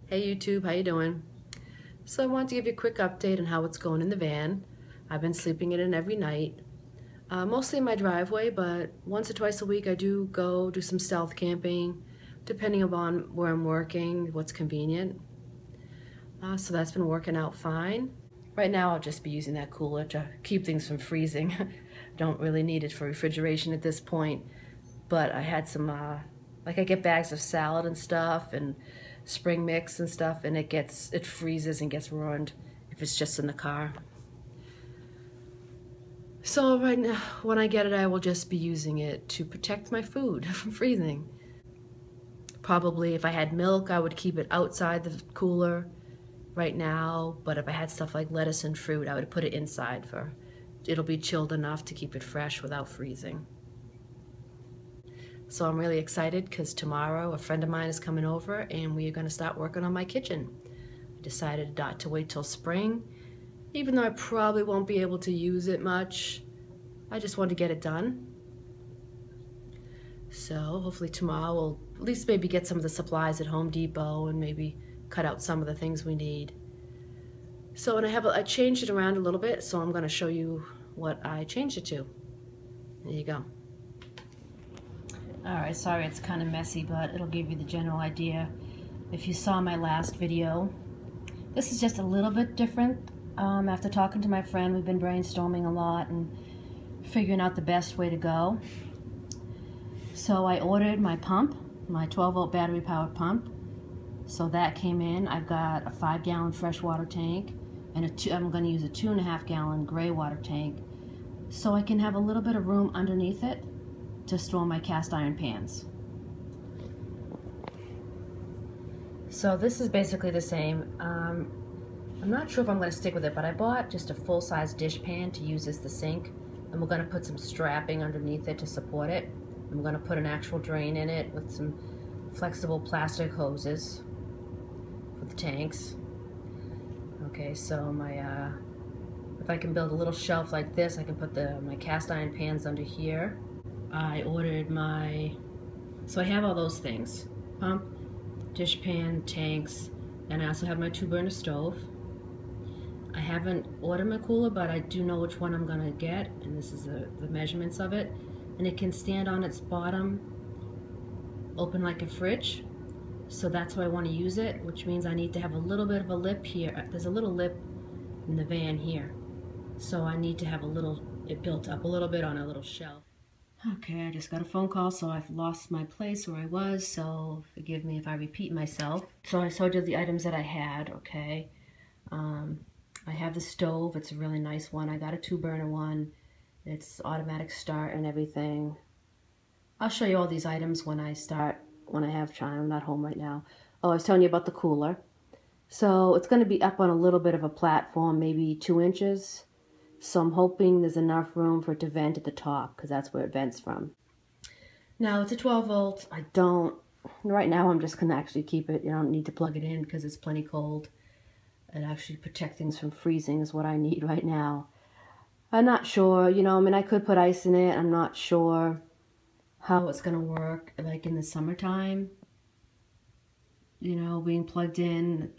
Hey YouTube, how you doing? So I wanted to give you a quick update on how it's going in the van. I've been sleeping in it every night, mostly in my driveway, but once or twice a week I do go do some stealth camping, depending upon where I'm working, what's convenient. So that's been working out fine. Right now I'll just be using that cooler to keep things from freezing. Don't really need it for refrigeration at this point, but I had some, like I get bags of salad and stuff and spring mix and stuff, and it freezes and gets ruined if it's just in the car. So right now, when I get it, I will just be using it to protect my food from freezing. Probably if I had milk, I would keep it outside the cooler right now, but if I had stuff like lettuce and fruit, I would put it inside it'll be chilled enough to keep it fresh without freezing. So I'm really excited because tomorrow a friend of mine is coming over and we are going to start working on my kitchen. I decided not to wait till spring, even though I probably won't be able to use it much. I just want to get it done. So hopefully tomorrow we'll at least maybe get some of the supplies at Home Depot and maybe cut out some of the things we need. So and I changed it around a little bit, so I'm going to show you what I changed it to. There you go. Alright, sorry it's kind of messy, but it'll give you the general idea. If you saw my last video, this is just a little bit different. After talking to my friend, we've been brainstorming a lot and figuring out the best way to go. So I ordered my pump, my 12-volt battery powered pump. So that came in. I've got a 5-gallon freshwater tank and I'm going to use a 2.5-gallon gray water tank, so I can have a little bit of room underneath it to store my cast iron pans. So this is basically the same. I'm not sure if I'm going to stick with it, but I bought just a full-size dish pan to use as the sink, and we're going to put some strapping underneath it to support it. And we're going to put an actual drain in it with some flexible plastic hoses for the tanks. Okay, so if I can build a little shelf like this, I can put my cast iron pans under here. I ordered so I have all those things: pump, dish pan, tanks, and I also have my 2-burner stove. I haven't ordered my cooler, but I do know which one I'm gonna get, and this is the measurements of it. And it can stand on its bottom, open like a fridge. So that's why I want to use it, which means I need to have a little bit of a lip here. There's a little lip in the van here, so I need to have it built up a little bit on a little shelf. Okay, I just got a phone call, so I've lost my place where I was, so forgive me if I repeat myself. So I showed you the items that I had, okay? I have the stove. It's a really nice one. I got a 2-burner one. It's automatic start and everything. I'll show you all these items when I have time. I'm not home right now. Oh, I was telling you about the cooler. So it's going to be up on a little bit of a platform, maybe 2 inches. So I'm hoping there's enough room for it to vent at the top, because that's where it vents from. Now it's a 12 volt. Right now I'm just going to actually keep it. You don't need to plug it in because it's plenty cold. And actually protect things from freezing is what I need right now. I'm not sure, I could put ice in it. I'm not sure how it's going to work, like in the summertime. Being plugged in,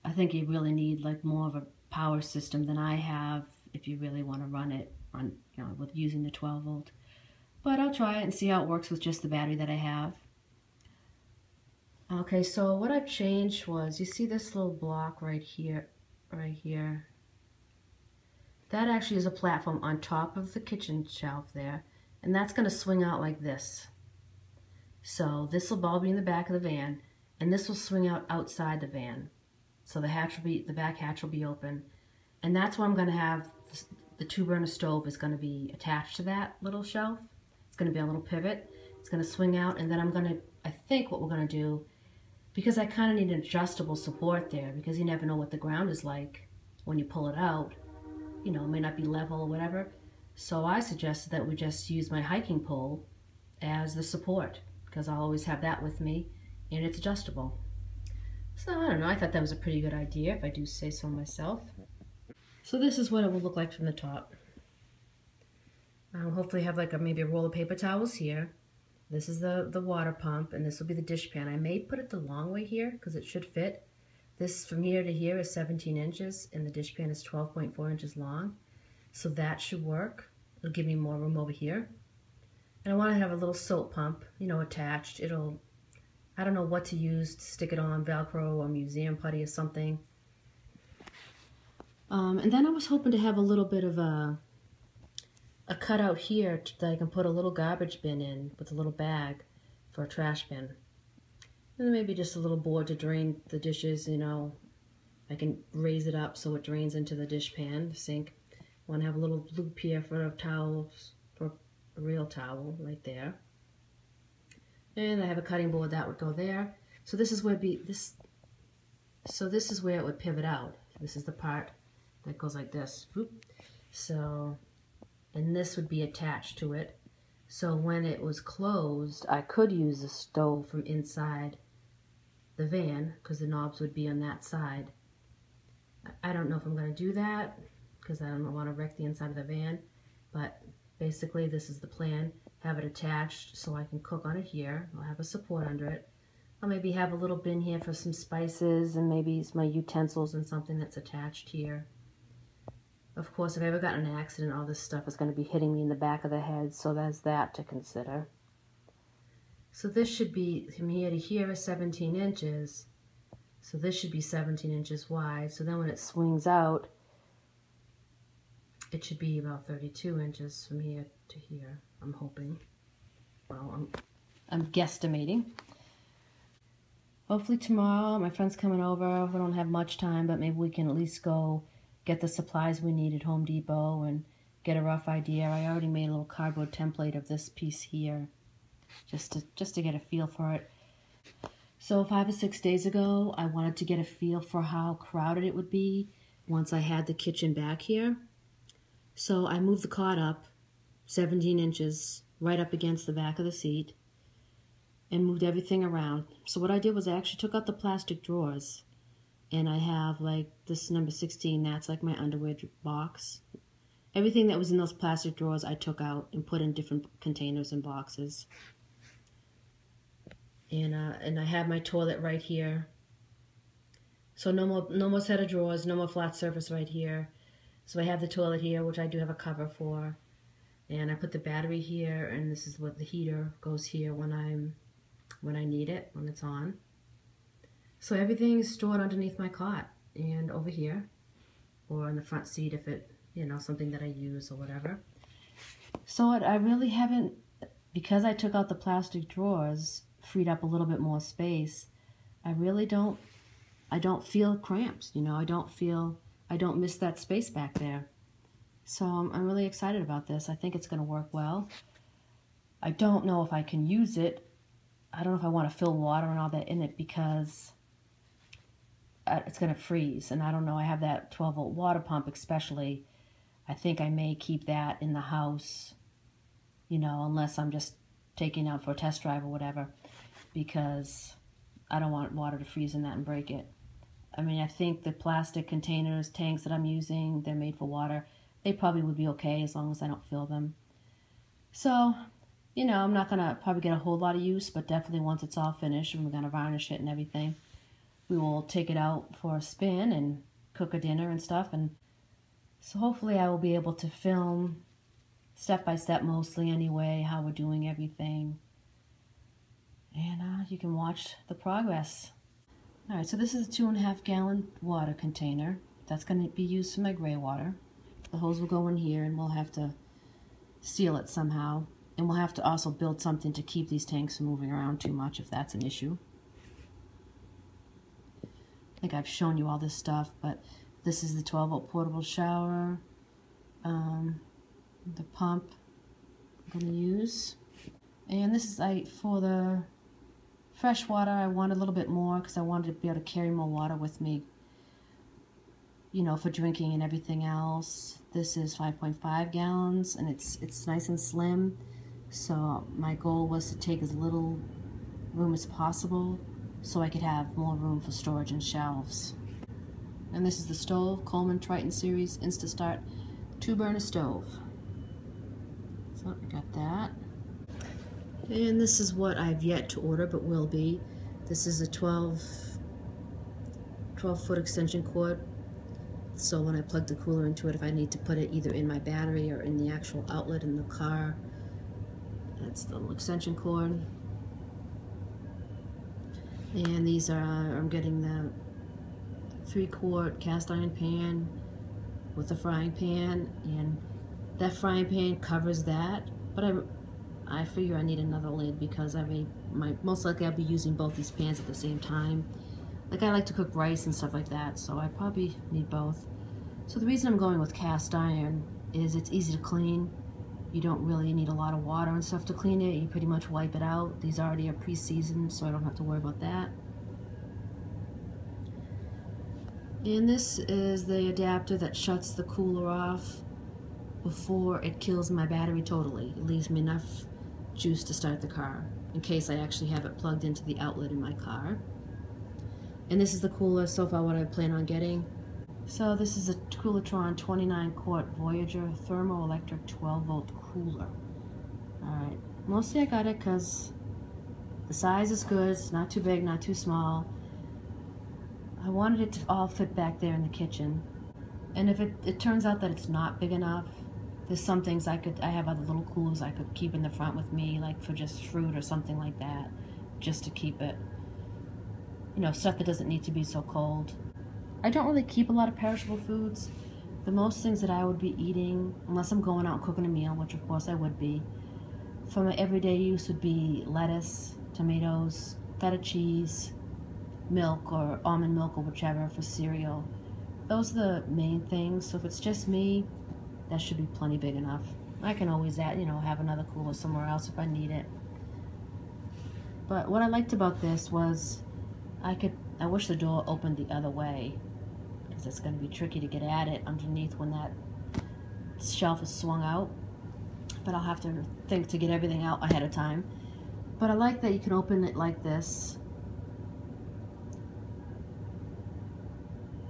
I think you really need like more of a power system than I have if you really want to run it with using the 12 volt. But I'll try it and see how it works with just the battery that I have. Okay, so what I've changed was, you see this little block right here? That actually is a platform on top of the kitchen shelf there, and that's going to swing out like this. So this will all be in the back of the van, and this will swing out outside the van. So the back hatch will be open, and that's where I'm going to have the 2-burner stove is going to be attached to that little shelf. It's going to be a little pivot. It's going to swing out, and then I think what we're going to do, because I kind of need an adjustable support there, because you never know what the ground is like when you pull it out. It may not be level or whatever. So I suggested that we just use my hiking pole as the support, because I'll always have that with me, and it's adjustable. So I don't know, I thought that was a pretty good idea, if I do say so myself. So this is what it will look like from the top. Hopefully have like maybe a roll of paper towels here, This is the water pump, and this will be the dish pan. I may put it the long way here because it should fit. This from here to here is 17 inches, and the dish pan is 12.4 inches long. So that should work. It'll give me more room over here. And I want to have a little soap pump, you know, attached. I don't know what to use to stick it on, Velcro or museum putty or something. And then I was hoping to have a little bit of a cutout here that I can put a little garbage bin in with a little bag for a trash bin. And maybe just a little board to drain the dishes, you know. I can raise it up so it drains into the dish pan, the sink. I want to have a little loop here for towels, for a real towel right there. And I have a cutting board that would go there. So this is where this is where it would pivot out. This is the part that goes like this. So, and this would be attached to it. So when it was closed, I could use the stove from inside the van because the knobs would be on that side. I don't know if I'm going to do that because I don't want to wreck the inside of the van, but basically this is the plan. Have it attached so I can cook on it here. I'll have a support under it. I'll maybe have a little bin here for some spices and maybe my utensils and something that's attached here. Of course, if I ever got in an accident, all this stuff is going to be hitting me in the back of the head, so there's that to consider. So this should be, from here to here is 17 inches. So this should be 17 inches wide. So then when it swings out, it should be about 32 inches from here to here, I'm hoping. Well, I'm guesstimating. Hopefully tomorrow, my friend's coming over. We don't have much time, but maybe we can at least go get the supplies we need at Home Depot and get a rough idea. I already made a little cardboard template of this piece here, just to get a feel for it. So 5 or 6 days ago, I wanted to get a feel for how crowded it would be once I had the kitchen back here. So I moved the cot up 17 inches right up against the back of the seat and moved everything around. So what I did was I actually took out the plastic drawers, and I have like this number 16, that's like my underwear box. Everything that was in those plastic drawers I took out and put in different containers and boxes. And I have my toilet right here. So no more set of drawers, no more flat surface right here. So I have the toilet here, which I do have a cover for. And I put the battery here, and this is what the heater goes here when I need it, when it's on. So everything is stored underneath my cot and over here, or in the front seat if it, you know, something that I use or whatever. So I really haven't, because I took out the plastic drawers, freed up a little bit more space. I don't feel cramped, you know. I don't miss that space back there. So I'm really excited about this. I think it's going to work well. I don't know if I can use it. I don't know if I want to fill water and all that in it because it's going to freeze. And I don't know, I have that 12-volt water pump especially. I think I may keep that in the house, you know, unless I'm just taking it out for a test drive or whatever, because I don't want water to freeze in that and break it. I mean, I think the plastic containers, tanks that I'm using, they're made for water. They probably would be okay as long as I don't fill them. So, you know, I'm not going to probably get a whole lot of use, but definitely once it's all finished and we're going to varnish it and everything, we will take it out for a spin and cook a dinner and stuff. And so hopefully I will be able to film step by step mostly anyway, how we're doing everything. And you can watch the progress. All right, so this is a 2.5 gallon water container. That's going to be used for my gray water. The hose will go in here and we'll have to seal it somehow. And we'll have to also build something to keep these tanks from moving around too much if that's an issue. I think I've shown you all this stuff, but this is the 12-volt portable shower, the pump I'm going to use. And this is for the fresh water. I want a little bit more because I wanted to be able to carry more water with me, you know, for drinking and everything else. This is 5.5 gallons, and it's nice and slim. So my goal was to take as little room as possible so I could have more room for storage and shelves. And this is the stove, Coleman Triton Series InstaStart 2-burner stove. So I got that. And this is what I've yet to order but will be. This is a 12-foot extension cord. So when I plug the cooler into it, if I need to put it either in my battery or in the actual outlet in the car, that's the little extension cord. And these are, I'm getting the 3-quart cast iron pan with a frying pan, and that frying pan covers that, but I figure I need another lid because most likely I'll be using both these pans at the same time. Like, I like to cook rice and stuff like that, so I probably need both. So the reason I'm going with cast iron is it's easy to clean. You don't really need a lot of water and stuff to clean it. You pretty much wipe it out. These already are pre-seasoned, so I don't have to worry about that. And this is the adapter that shuts the cooler off before it kills my battery totally. It leaves me enough juice to start the car in case I actually have it plugged into the outlet in my car. And this is the cooler so far, what I plan on getting. So this is a Coolatron 29-quart Voyager thermoelectric 12-volt cooler. Alright, mostly I got it because the size is good. It's not too big, not too small. I wanted it to all fit back there in the kitchen. And if it turns out that it's not big enough, there's some things I have other little coolers I could keep in the front with me, like for just fruit or something like that, just to keep it, you know, stuff that doesn't need to be so cold. I don't really keep a lot of perishable foods. The most things that I would be eating, unless I'm going out and cooking a meal, which of course I would be, for my everyday use would be lettuce, tomatoes, feta cheese, milk or almond milk or whichever for cereal. Those are the main things. So if it's just me, that should be plenty big enough. I can always add, you know, have another cooler somewhere else if I need it. But what I liked about this was I wish the door opened the other way, because it's going to be tricky to get at it underneath when that shelf is swung out. But I'll have to think to get everything out ahead of time. But I like that you can open it like this.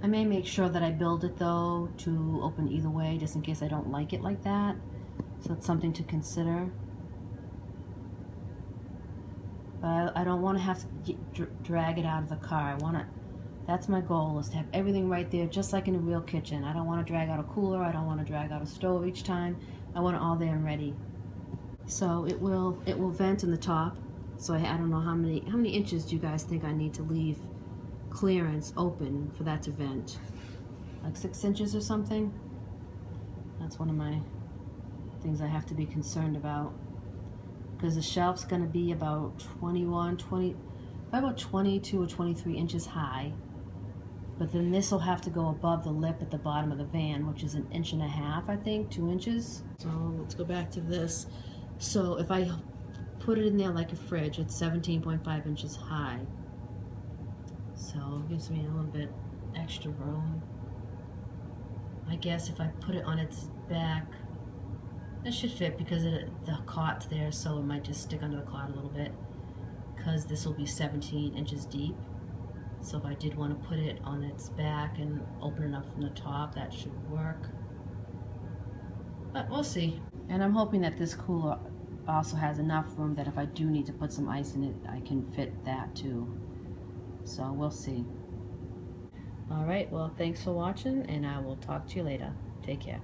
I may make sure that I build it though to open either way, just in case I don't like it like that. So it's something to consider. But I don't want to have to drag it out of the car. That's my goal, is to have everything right there, just like in a real kitchen. I don't want to drag out a cooler. I don't want to drag out a stove each time. I want it all there and ready. So it will vent in the top. So I don't know how many inches do you guys think I need to leave clearance open for that to vent? Like 6 inches or something? That's one of my things I have to be concerned about, because the shelf's going to be about 22 or 23 inches high, but then this will have to go above the lip at the bottom of the van, which is 1.5 inches, I think, 2 inches. So let's go back to this. So if I put it in there like a fridge, it's 17.5 inches high. So it gives me a little bit extra room. I guess if I put it on its back, that should fit, because the cot's there, so it might just stick under the cot a little bit, because this will be 17 inches deep. So if I did want to put it on its back and open it up from the top, that should work. But we'll see. And I'm hoping that this cooler also has enough room that if I do need to put some ice in it, I can fit that too. So we'll see. Alright, well, thanks for watching, and I will talk to you later. Take care.